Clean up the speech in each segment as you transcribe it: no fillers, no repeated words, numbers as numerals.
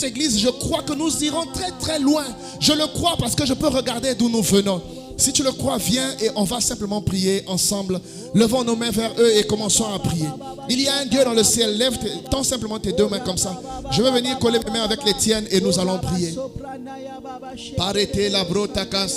église, je crois que nous irons très très loin. Je le crois parce que je peux regarder d'où nous venons. Si tu le crois, viens et on va simplement prier ensemble. Levons nos mains vers eux et commençons à prier. Il y a un Dieu dans le ciel. Tends simplement tes deux mains comme ça. Je vais venir coller mes mains avec les tiennes et nous allons prier. Parete la brotaka.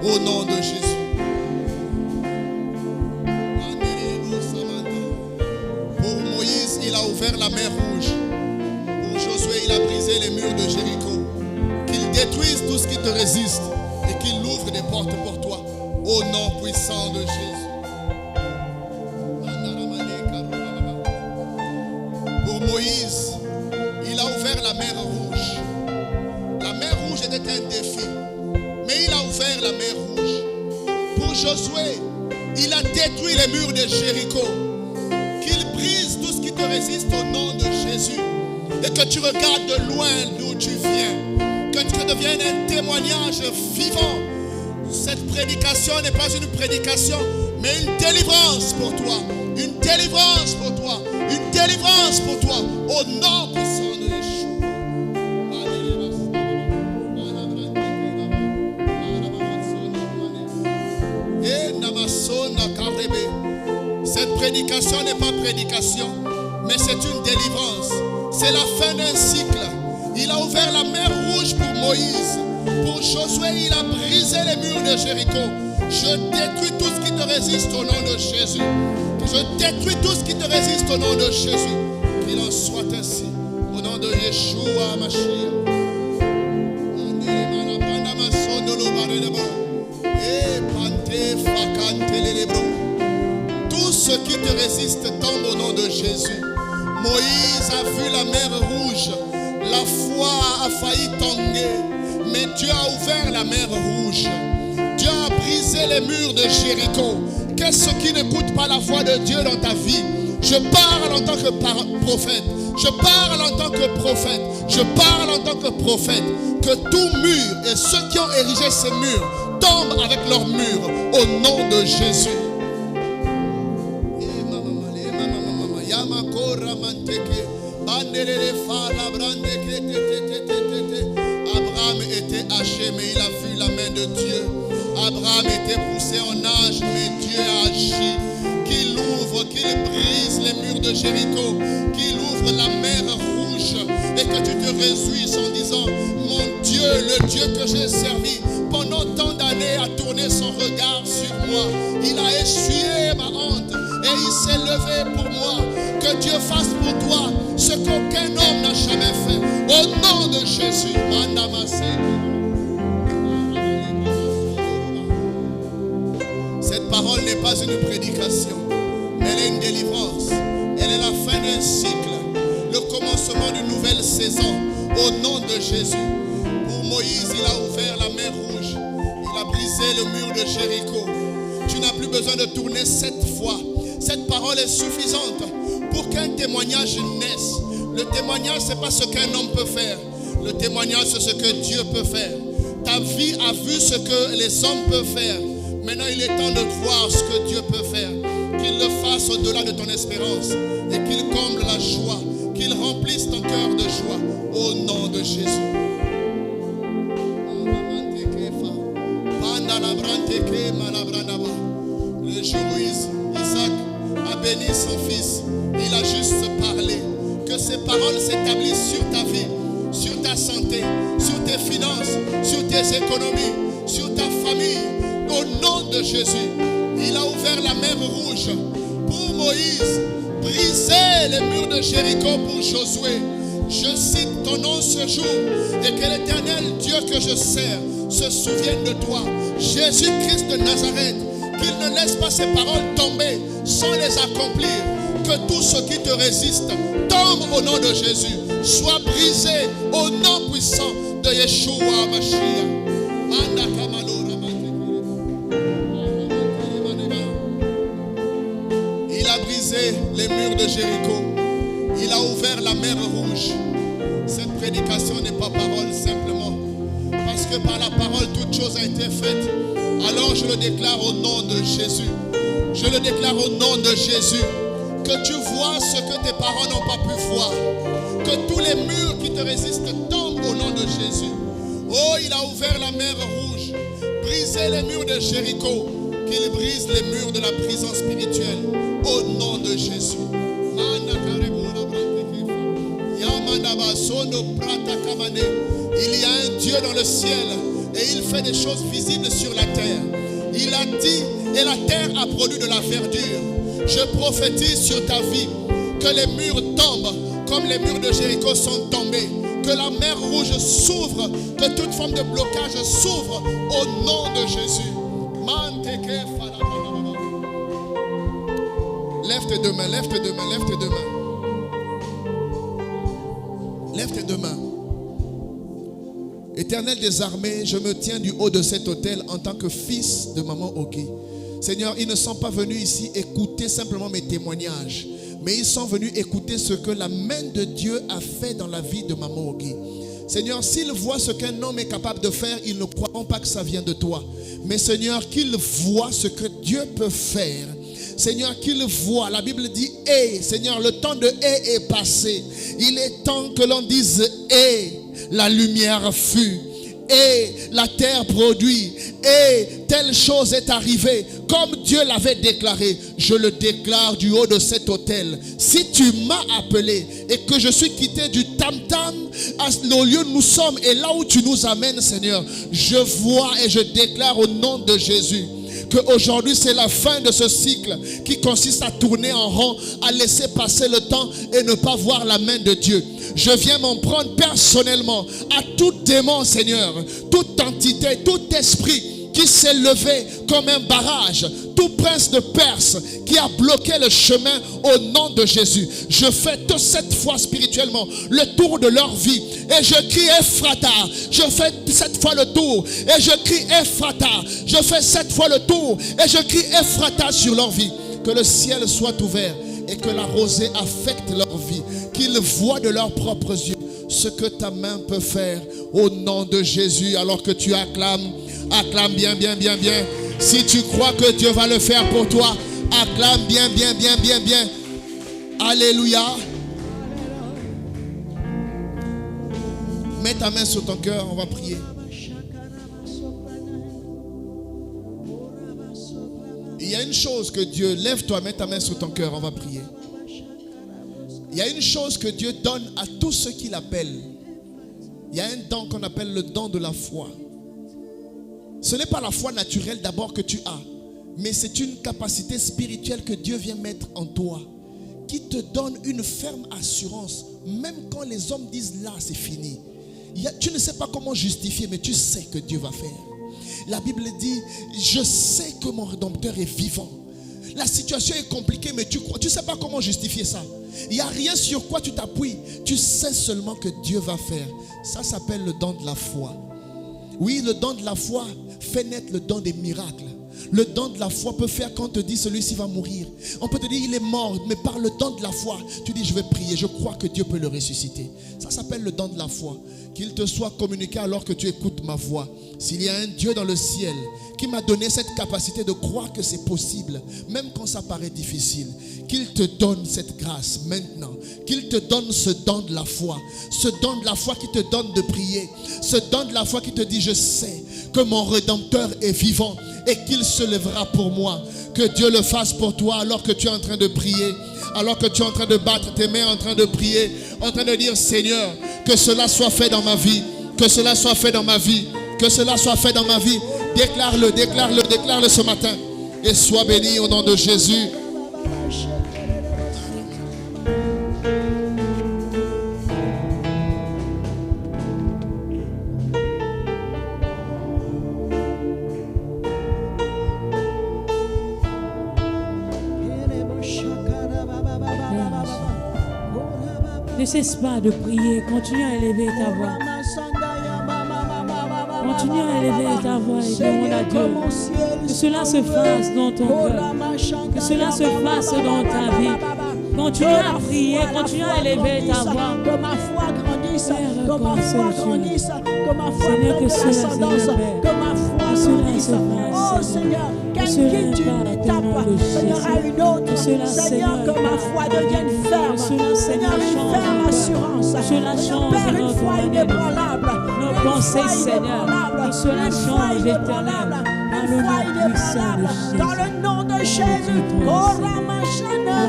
Au nom de Jésus. Pour Moïse, il a ouvert la mer rouge. Pour Josué, il a brisé les murs de Jéricho. Qu'il détruise tout ce qui te résiste et qu'il ouvre des portes pour toi. Au nom puissant de Jésus. Pour Moïse, il a ouvert la mer rouge. La mer rouge était un défi. Mais il a ouvert la mer rouge. Pour Josué, il a détruit les murs de Jéricho. Qu'il brise tout ce qui te résiste au nom de Jésus. Et que tu regardes de loin d'où tu viens. Que tu deviennes un témoignage vivant. Cette prédication n'est pas une prédication, mais une délivrance pour toi. Une délivrance pour toi. Une délivrance pour toi. Au nom puissant de Yeshua. Cette prédication n'est pas prédication, mais c'est une délivrance. C'est la fin d'un cycle. Il a ouvert la mer rouge pour Moïse. Pour Josué, il a brisé les murs de Jéricho. Je détruis tout ce qui te résiste au nom de Jésus. Je détruis tout ce qui te résiste au nom de Jésus. Qu'il en soit ainsi. Au nom de Yeshua Mashiach. Tout ce qui te résiste tombe au nom de Jésus. Moïse a vu la mer rouge. La foi a failli tomber. Mais Dieu a ouvert la mer rouge. Dieu a brisé les murs de Jéricho. Qu'est-ce qui n'écoute pas la voix de Dieu dans ta vie? Je parle en tant que prophète. Je parle en tant que prophète. Je parle en tant que prophète. Que tout mur et ceux qui ont érigé ces murs tombent avec leurs murs au nom de Jésus. Abraham était haché, mais il a vu la main de Dieu. Abraham était poussé en âge, mais Dieu a agi. Qu'il ouvre, qu'il brise les murs de Jéricho, qu'il ouvre la mer rouge et que tu te réjouisses en disant: mon Dieu, le Dieu que j'ai servi pendant tant d'années a tourné son regard sur moi. Il a essuyé ma honte et il s'est levé pour moi. Que Dieu fasse pour toi ce qu'aucun homme n'a jamais fait. Au nom de Jésus. Cette parole n'est pas une prédication, mais elle est une délivrance. Elle est la fin d'un cycle, le commencement d'une nouvelle saison. Au nom de Jésus. Pour Moïse, il a ouvert la mer rouge. Il a brisé le mur de Jéricho. Tu n'as plus besoin de tourner 7 fois. Cette parole est suffisante pour qu'un témoignage naisse. Le témoignage, ce n'est pas ce qu'un homme peut faire. Le témoignage, c'est ce que Dieu peut faire. Ta vie a vu ce que les hommes peuvent faire. Maintenant, il est temps de voir ce que Dieu peut faire. Qu'il le fasse au-delà de ton espérance et qu'il comble la joie, qu'il remplisse ton cœur de joie au nom de Jésus. Le jour où Isaac a béni son fils, il a juste parlé. Que ces paroles s'établissent sur ta vie, sur ta santé, sur tes finances, sur tes économies, sur ta famille. Au nom de Jésus, il a ouvert la mer Rouge pour Moïse, briser les murs de Jéricho pour Josué. Je cite ton nom ce jour et que l'Éternel Dieu que je sers se souvienne de toi. Jésus-Christ de Nazareth, qu'il ne laisse pas ses paroles tomber sans les accomplir. Que tout ce qui te résiste tombe au nom de Jésus. Soit brisé au nom puissant de Yeshua Mashiach. Il a brisé les murs de Jéricho. Il a ouvert la mer Rouge. Cette prédication n'est pas parole simplement. Parce que par la parole, toute chose a été faite. Alors je le déclare au nom de Jésus. Je le déclare au nom de Jésus. Que tu vois ce que tes parents n'ont pas pu voir. Que tous les murs qui te résistent tombent au nom de Jésus. Oh, il a ouvert la mer Rouge. Brisé les murs de Jéricho. Qu'il brise les murs de la prison spirituelle. Au nom de Jésus. Il y a un Dieu dans le ciel et il fait des choses visibles sur la terre. Il a dit et la terre a produit de la verdure. Je prophétise sur ta vie que les murs tombent comme les murs de Jéricho sont tombés. Que la mer Rouge s'ouvre, que toute forme de blocage s'ouvre au nom de Jésus. Lève tes deux mains, lève tes deux mains, lève tes deux mains. Lève tes deux mains. Éternel des armées, je me tiens du haut de cet autel en tant que fils de maman Ogi. Seigneur, ils ne sont pas venus ici écouter simplement mes témoignages, mais ils sont venus écouter ce que la main de Dieu a fait dans la vie de maman Ogi. Seigneur, s'ils voient ce qu'un homme est capable de faire, ils ne croiront pas que ça vient de toi. Mais Seigneur, qu'ils voient ce que Dieu peut faire. Seigneur, qu'ils voient. La Bible dit « Et ». Seigneur, le temps de « Et » est passé. Il est temps que l'on dise « Et ». La lumière fut. Et la terre produit. Et telle chose est arrivée. Comme Dieu l'avait déclaré. Je le déclare du haut de cet autel. Si tu m'as appelé et que je suis quitté du tam-tam au lieu où nous sommes et là où tu nous amènes, Seigneur, je vois et je déclare au nom de Jésus qu'aujourd'hui c'est la fin de ce cycle qui consiste à tourner en rond, à laisser passer le temps et ne pas voir la main de Dieu. Je viens m'en prendre personnellement à tout démon, Seigneur, toute entité, tout esprit qui s'est levé comme un barrage, tout prince de Perse qui a bloqué le chemin au nom de Jésus. Je fais cette fois spirituellement le tour de leur vie et je crie Ephrata. Je fais cette fois le tour et je crie Ephrata. Je fais cette fois le tour et je crie Ephrata sur leur vie. Que le ciel soit ouvert et que la rosée affecte leur vie, qu'ils voient de leurs propres yeux ce que ta main peut faire au nom de Jésus. Alors que tu acclames, acclame bien, bien, bien, bien. Si tu crois que Dieu va le faire pour toi, acclame bien, bien, bien, bien, bien. Alléluia. Mets ta main sur ton cœur, on va prier. Il y a une chose que Dieu, lève-toi, mets ta main sur ton cœur, on va prier. Il y a une chose que Dieu donne à tous ceux qui l'appellent. Il y a un don qu'on appelle le don de la foi. Ce n'est pas la foi naturelle d'abord que tu as, mais c'est une capacité spirituelle que Dieu vient mettre en toi, qui te donne une ferme assurance, même quand les hommes disent là c'est fini. Tu ne sais pas comment justifier, mais tu sais que Dieu va faire. La Bible dit, je sais que mon Rédempteur est vivant. La situation est compliquée, mais tu crois. Tu ne sais pas comment justifier ça. Il n'y a rien sur quoi tu t'appuies. Tu sais seulement que Dieu va faire. Ça s'appelle le don de la foi. Oui, le don de la foi fait naître le don des miracles. Le don de la foi peut faire quand on te dit celui-ci va mourir. On peut te dire il est mort, mais par le don de la foi, tu dis je vais prier, je crois que Dieu peut le ressusciter. Ça s'appelle le don de la foi. Qu'il te soit communiqué alors que tu écoutes ma voix. S'il y a un Dieu dans le ciel qui m'a donné cette capacité de croire que c'est possible, même quand ça paraît difficile, qu'il te donne cette grâce maintenant. Qu'il te donne ce don de la foi. Ce don de la foi qui te donne de prier. Ce don de la foi qui te dit je sais que mon Rédempteur est vivant et qu'il se lèvera pour moi. Que Dieu le fasse pour toi alors que tu es en train de prier. Alors que tu es en train de battre tes mains, en train de prier, en train de dire Seigneur, que cela soit fait dans ma vie, que cela soit fait dans ma vie, que cela soit fait dans ma vie. Déclare-le, déclare-le, déclare-le ce matin. Et sois béni au nom de Jésus. Ne cesse pas de prier, continue à élever ta voix. Continue à élever ta voix et demande à Dieu que cela se fasse dans ton cœur, que cela se fasse dans ta vie. Continue à prier, continue à élever ta voix. Que ma foi grandisse, que ma foi grandisse, que ma foi Seigneur, que cela ascendance, que ma foi grandisse. Oh Seigneur, qu'elle quitte une étape, Seigneur, à une autre. Seigneur, que ma foi devienne ferme. Seigneur, une ferme assurance. Seigneur, Père, une foi inébranlable. Nos pensées, Seigneur, que cela change éternel. Une foi inébranlable. Dans le nom de Jésus. Oh Ramachana.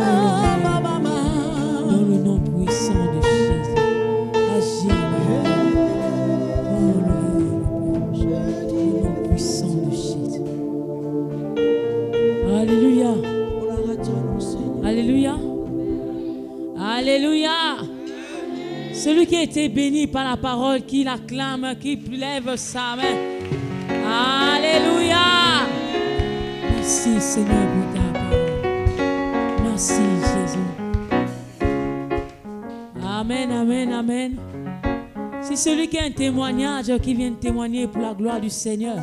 Dans le nom puissant de Jésus, agis. Dans le nom puissant de Jésus. Alléluia. Alléluia. Alléluia. Celui qui a été béni par la parole, qui l'acclame, qui lève sa main. Alléluia. Merci Seigneur pour ta parole. Merci Jésus. Amen, amen, amen. Si celui qui a un témoignage qui vient de témoigner pour la gloire du Seigneur,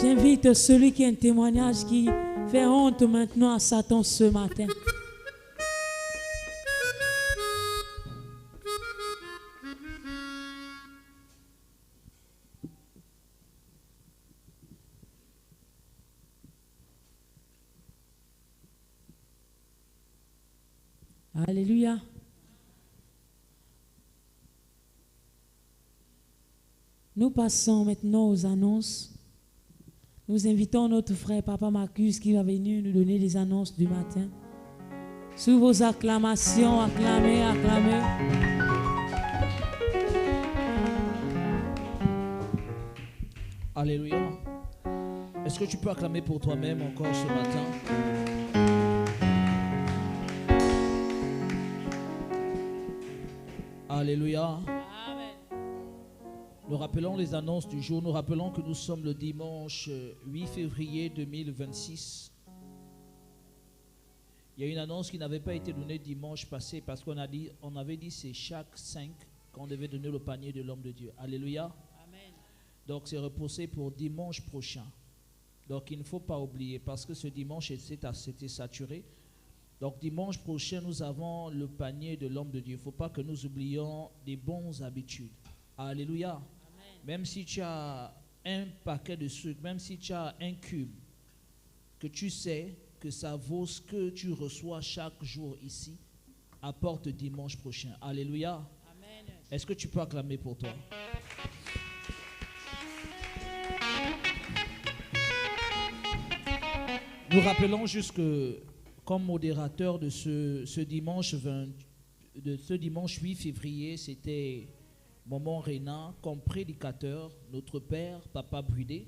j'invite celui qui a un témoignage qui fait honte maintenant à Satan ce matin. Alléluia. Nous passons maintenant aux annonces. Nous invitons notre frère Papa Marcus qui va venir nous donner les annonces du matin. Sous vos acclamations, acclamez, acclamez. Alléluia. Est-ce que tu peux acclamer pour toi-même encore ce matin? Alléluia. Amen. Nous rappelons les annonces du jour. Nous rappelons que nous sommes le dimanche 8 février 2026. Il y a une annonce qui n'avait pas été donnée dimanche passé parce qu'on avait dit c'est chaque 5 qu'on devait donner le panier de l'homme de Dieu. Alléluia. Amen. Donc c'est reposé pour dimanche prochain. Donc il ne faut pas oublier parce que ce dimanche c'était saturé. Donc dimanche prochain, nous avons le panier de l'homme de Dieu. Il ne faut pas que nous oublions des bonnes habitudes. Alléluia. Amen. Même si tu as un paquet de sucre, même si tu as un cube, que tu sais que ça vaut ce que tu reçois chaque jour ici, apporte dimanche prochain. Alléluia. Amen. Est-ce que tu peux acclamer pour toi? Nous rappelons juste que comme modérateur de ce dimanche 8 février, c'était Maman Réna, comme prédicateur, notre père, Papa Brudé.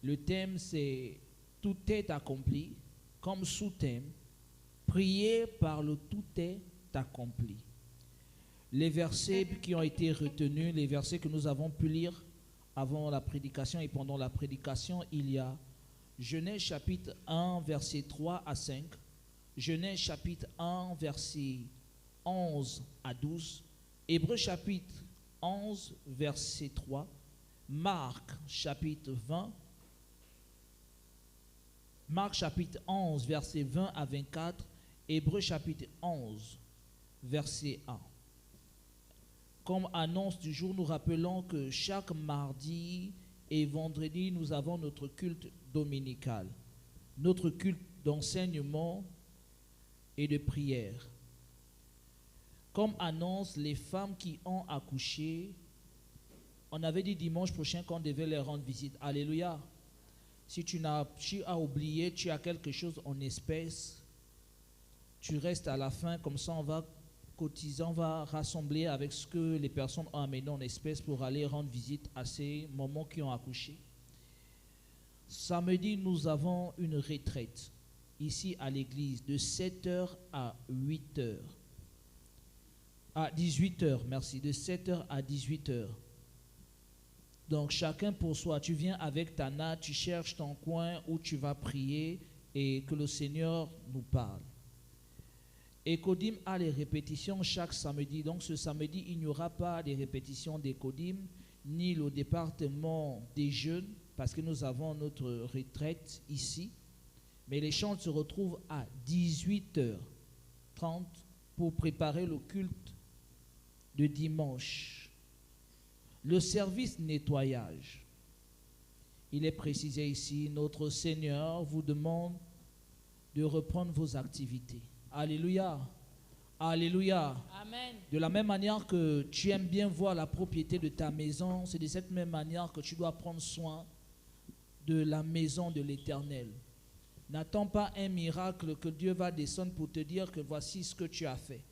Le thème, c'est « Tout est accompli », comme sous-thème « Prier par le tout est accompli ». Les versets qui ont été retenus, les versets que nous avons pu lire avant la prédication et pendant la prédication, il y a Genèse chapitre 1, verset 3 à 5, Genèse chapitre 1, verset 11 à 12, Hébreux chapitre 11, verset 3, Marc chapitre 20, Marc chapitre 11, verset 20 à 24. Hébreux chapitre 11, verset 1. Comme annonce du jour, nous rappelons que chaque mardi et vendredi, nous avons notre culte dominical, notre culte d'enseignement et de prière. Comme annonce, les femmes qui ont accouché, on avait dit dimanche prochain qu'on devait leur rendre visite. Alléluia. Si tu as oublié, tu as quelque chose en espèces, tu restes à la fin, comme ça on va cotiser, on va rassembler avec ce que les personnes ont amené en espèces pour aller rendre visite à ces mamans qui ont accouché. Samedi, nous avons une retraite ici à l'église de 7h à 8h. À 18h, merci, de 7h à 18h. Donc chacun pour soi, tu viens avec ta natte, tu cherches ton coin où tu vas prier et que le Seigneur nous parle. Écodim a les répétitions chaque samedi. Donc ce samedi, il n'y aura pas de répétitions d'Écodim, ni le département des jeunes, parce que nous avons notre retraite ici. Mais les chants se retrouvent à 18h30 pour préparer le culte de dimanche. Le service nettoyage. Il est précisé ici, notre Seigneur vous demande de reprendre vos activités. Alléluia. Alléluia. Amen. De la même manière que tu aimes bien voir la propriété de ta maison, c'est de cette même manière que tu dois prendre soin de la maison de l'Éternel. N'attends pas un miracle que Dieu va descendre pour te dire que voici ce que tu as fait.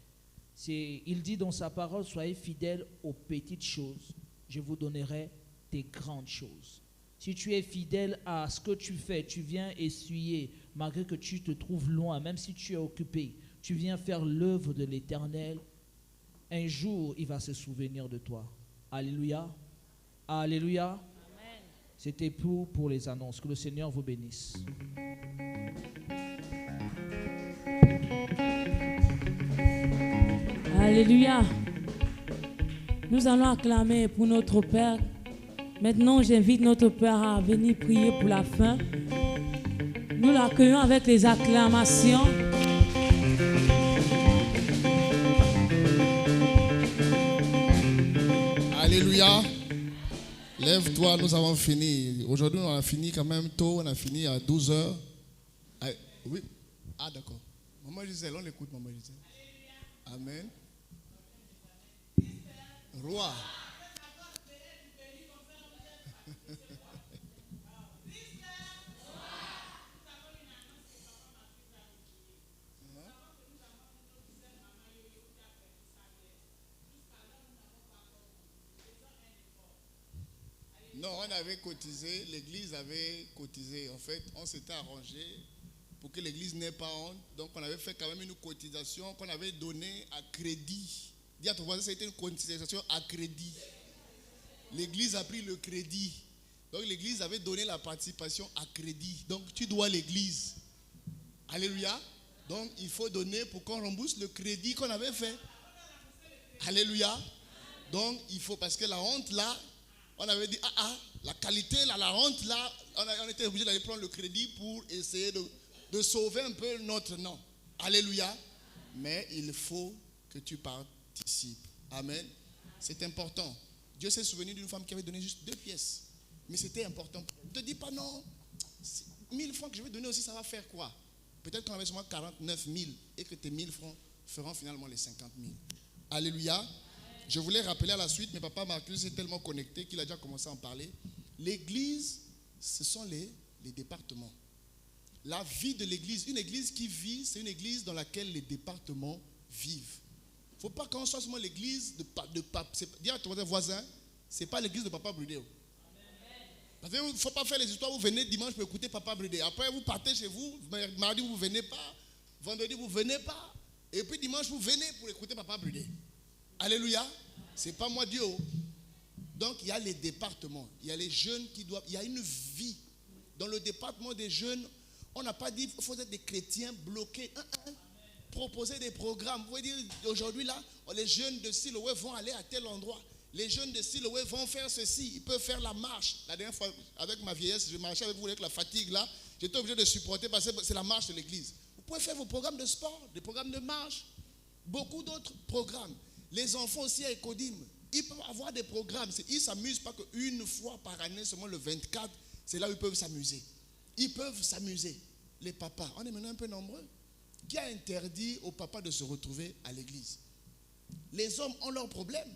Il dit dans sa parole, soyez fidèles aux petites choses, je vous donnerai des grandes choses. Si tu es fidèle à ce que tu fais, tu viens essuyer, malgré que tu te trouves loin, même si tu es occupé, tu viens faire l'œuvre de l'Éternel, un jour, il va se souvenir de toi. Alléluia. Alléluia. Amen. C'était pour les annonces. Que le Seigneur vous bénisse. Alléluia. Nous allons acclamer pour notre Père. Maintenant, j'invite notre Père à venir prier pour la fin. Nous l'accueillons avec les acclamations. Alléluia. Lève-toi, nous avons fini. Aujourd'hui, on a fini quand même tôt. On a fini à 12h. Ah, oui. Ah, d'accord. Maman Gisèle, on l'écoute, Maman Gisèle. Amen. Roi. Non, on avait cotisé, l'église avait cotisé. En fait, on s'était arrangé pour que l'église n'ait pas honte. Donc, on avait fait quand même une cotisation qu'on avait donnée à crédit. Dis à ton voisin, c'était une cotisation à crédit. L'église a pris le crédit. Donc, l'église avait donné la participation à crédit. Donc, tu dois l'église. Alléluia. Donc, il faut donner pour qu'on rembourse le crédit qu'on avait fait. Alléluia. Donc, il faut, parce que la honte là, on avait dit, la qualité là, la honte là, on était obligé d'aller prendre le crédit pour essayer de sauver un peu notre nom. Alléluia. Mais il faut que tu participes. Amen. C'est important. Dieu s'est souvenu d'une femme qui avait donné juste 2 pièces. Mais c'était important. Ne te dis pas non. 1000 francs que je vais donner aussi, ça va faire quoi? Peut-être qu'on avait seulement 49 000 et que tes 1000 francs feront finalement les 50 000. Alléluia. Je voulais rappeler à la suite, mais papa Marcus est tellement connecté qu'il a déjà commencé à en parler. L'église, ce sont les départements. La vie de l'église, une église qui vit, c'est une église dans laquelle les départements vivent. Il ne faut pas qu'on soit seulement l'église de papa. Dis à ton voisin, ce n'est pas l'église de Papa Brudé. Parce qu'il ne faut pas faire les histoires, vous venez dimanche pour écouter Papa Brudé. Après, vous partez chez vous, mardi, vous ne venez pas, vendredi, vous ne venez pas. Et puis dimanche, vous venez pour écouter Papa Brudé. Alléluia. Ce n'est pas moi Dieu. Donc, il y a les départements. Il y a les jeunes qui doivent... Il y a une vie. Dans le département des jeunes, on n'a pas dit qu'il faut être des chrétiens bloqués. Proposer des programmes. Vous voyez dire, aujourd'hui là, les jeunes de Siloé vont aller à tel endroit. Les jeunes de Siloé vont faire ceci. Ils peuvent faire la marche. La dernière fois, avec ma vieillesse, je marchais avec vous avec la fatigue là. J'étais obligé de supporter parce que c'est la marche de l'église. Vous pouvez faire vos programmes de sport, des programmes de marche, beaucoup d'autres programmes. Les enfants aussi à Ecodim, ils peuvent avoir des programmes. Ils ne s'amusent pas qu'une fois par année, seulement le 24, c'est là où ils peuvent s'amuser. Ils peuvent s'amuser. Les papas, on est maintenant un peu nombreux. Qui a interdit aux papas de se retrouver à l'église? Les hommes ont leurs problèmes.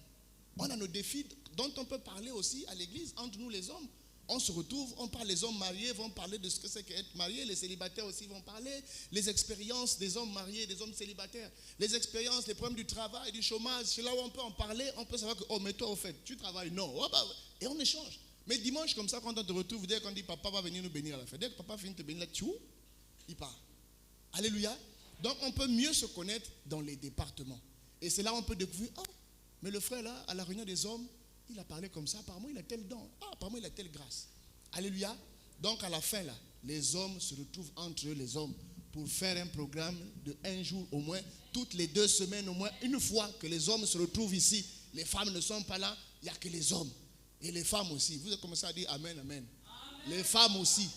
On a nos défis dont on peut parler aussi à l'église. Entre nous les hommes, on se retrouve, on parle, les hommes mariés vont parler de ce que c'est qu'être marié, les célibataires aussi vont parler, les expériences des hommes mariés, des hommes célibataires, les expériences, les problèmes du travail, du chômage, c'est là où on peut en parler, on peut savoir que, oh mais toi au fait, tu travailles, non, oh, bah, et on échange. Mais dimanche comme ça, quand on te retrouve, dès qu'on dit papa va venir nous bénir à la fin, dès que papa finit de te bénir là, il part. Alléluia. Donc on peut mieux se connaître dans les départements. Et c'est là où on peut découvrir, oh, mais le frère là, à la réunion des hommes, il a parlé comme ça, apparemment il a tel don, apparemment il a telle grâce. Alléluia. Donc à la fin là, les hommes se retrouvent entre eux, les hommes, pour faire un programme de un jour au moins, toutes les 2 semaines au moins, une fois que les hommes se retrouvent ici. Les femmes ne sont pas là, il n'y a que les hommes. Et les femmes aussi. Vous avez commencé à dire amen, amen. Les femmes aussi.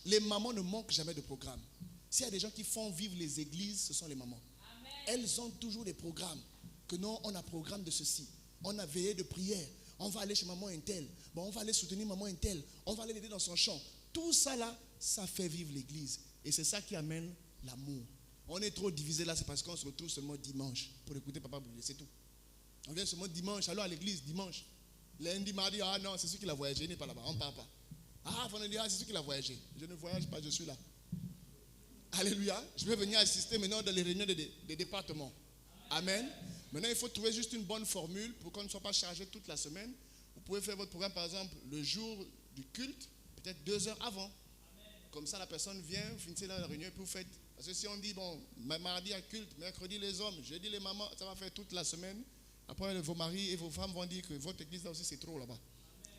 Les mamans ne manquent jamais de programme. S'il y a des gens qui font vivre les églises, ce sont les mamans. Amen. Elles ont toujours des programmes. Que non, on a programme de ceci. On a veillé de prière. On va aller chez maman Intel. Bon, on va aller soutenir maman Intel. On va aller l'aider dans son champ. Tout ça là, ça fait vivre l'église. Et c'est ça qui amène l'amour. On est trop divisé là, c'est parce qu'on se retrouve seulement dimanche pour écouter papa brûler, c'est tout. On vient seulement dimanche, allons à l'église dimanche. Lundi, mardi, ah non, c'est celui qui l'a voyagé, il n'est pas là-bas, on ne part pas. Ah, vendredi, c'est celui qui l'a voyagé. Je ne voyage pas, je suis là. Alléluia. Je vais venir assister maintenant dans les réunions des départements. Amen. Maintenant, il faut trouver juste une bonne formule pour qu'on ne soit pas chargé toute la semaine. Vous pouvez faire votre programme, par exemple, le jour du culte, peut-être 2 heures avant. Amen. Comme ça, la personne vient, vous finissez là la réunion et puis vous faites. Parce que si on dit, bon, mardi à culte, mercredi les hommes, jeudi les mamans, ça va faire toute la semaine. Après, vos maris et vos femmes vont dire que votre église là aussi, c'est trop là-bas.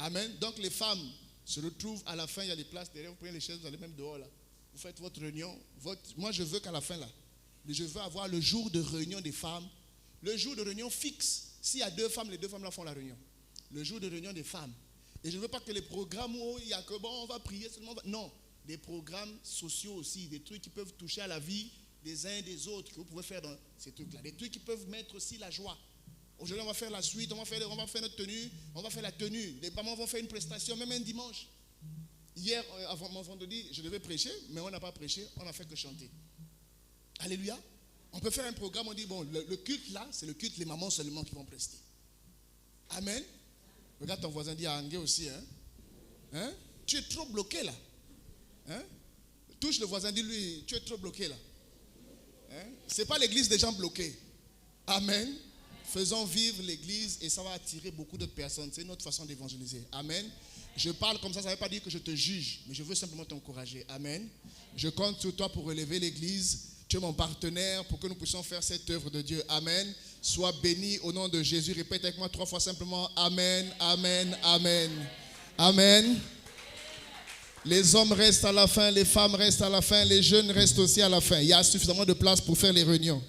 Amen. Amen. Donc, les femmes se retrouvent à la fin, il y a des places derrière, vous prenez les chaises, vous allez même dehors là. Vous faites votre réunion. Moi, je veux qu'à la fin là, je veux avoir le jour de réunion des femmes. Le jour de réunion fixe. S'il y a 2 femmes, les 2 femmes là font la réunion. Le jour de réunion des femmes. Et je ne veux pas que les programmes où il y a que bon, on va prier seulement. Non, des programmes sociaux aussi, des trucs qui peuvent toucher à la vie des uns et des autres, que vous pouvez faire dans ces trucs-là. Des trucs qui peuvent mettre aussi la joie. Aujourd'hui, on va faire la suite, on va faire notre tenue, on va faire la tenue. Les mamans vont faire une prestation, même un dimanche. Hier, avant mon vendredi, je devais prêcher, mais on n'a pas prêché, on n'a fait que chanter. Alléluia. On peut faire un programme, on dit, bon, le culte là, c'est le culte, les mamans seulement qui vont prester. Amen. Regarde ton voisin, dit à Angé aussi, hein? Tu es trop bloqué là. Hein? Touche le voisin, dis-lui, tu es trop bloqué là. Hein? Ce n'est pas l'église des gens bloqués. Amen. Faisons vivre l'église et ça va attirer beaucoup d'autres personnes. C'est notre façon d'évangéliser. Amen. Je parle comme ça ne veut pas dire que je te juge, mais je veux simplement t'encourager. Amen. Je compte sur toi pour relever l'église. Tu es mon partenaire pour que nous puissions faire cette œuvre de Dieu. Amen. Sois béni au nom de Jésus. Répète avec moi 3 fois simplement. Amen, amen, amen. Amen. Les hommes restent à la fin, les femmes restent à la fin, les jeunes restent aussi à la fin. Il y a suffisamment de place pour faire les réunions.